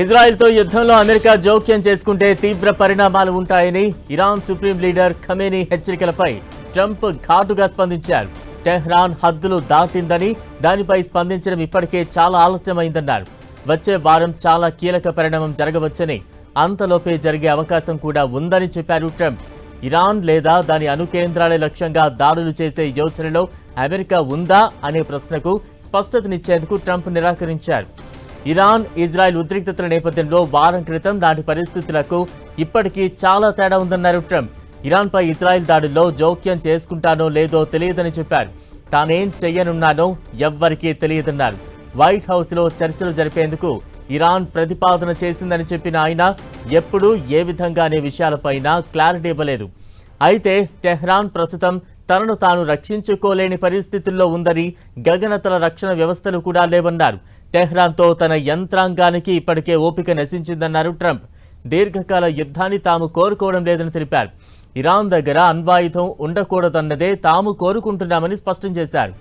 ఇజ్రాయెల్తో యుద్ధంలో అమెరికా జోక్యం చేసుకుంటే తీవ్ర పరిణామాలు ఉంటాయని ఇరాన్ సుప్రీం లీడర్ ఖమేనీ హెచ్చరికలపై ట్రంప్ ఘాటుగా స్పందించారు. టెహ్రాన్ హద్దులు దాటిందని, దానిపై స్పందించడం ఇప్పటికే చాలా ఆలస్యమైందన్నారు. వచ్చే వారం చాలా కీలక పరిణామం జరగవచ్చని, అంతలోపే జరిగే అవకాశం కూడా ఉందని చెప్పారు ట్రంప్. ఇరాన్ లేదా దాని అణుకేంద్రాలే లక్ష్యంగా దాడులు చేసే యోచనలో అమెరికా ఉందా అనే ప్రశ్నకు స్పష్టతనిచ్చేందుకు ట్రంప్ నిరాకరించారు. ఇరాన్ ఇజ్రాయెల్ ఉద్రిక్తతల నేపథ్యంలో వారం క్రితం నాటి పరిస్థితులకు ఇప్పటికీ చాలా తేడా ఉందన్నారు ట్రంప్. ఇరాన్పై ఇజ్రాయెల్ దాడుల్లో జోక్యం చేసుకుంటానో లేదో తెలియదని చెప్పారు. తానేం చెయ్యనున్నానో ఎవ్వరికీ తెలియదన్నారు. వైట్ హౌస్లో చర్చలు జరిపేందుకు ఇరాన్ ప్రతిపాదన చేసిందని చెప్పిన ఆయన ఎప్పుడు ఏ విధంగా అనే విషయాలపైన క్లారిటీ ఇవ్వలేదు. అయితే టెహ్రాన్ ప్రస్తుతం తనను తాను రక్షించుకోలేని పరిస్థితుల్లో ఉందని, గగనతల రక్షణ వ్యవస్థలు కూడా లేవన్నారు. టెహ్రాన్తో తన యంత్రాంగానికి ఇప్పటికే ఓపిక నశించిందన్నారు ట్రంప్. దీర్ఘకాల యుద్ధాన్ని తాము కోరుకోవడం లేదని తెలిపారు. ఇరాన్ దగ్గర అణ్వాయుధం ఉండకూడదన్నదే తాము కోరుకుంటున్నామని స్పష్టం చేశారు.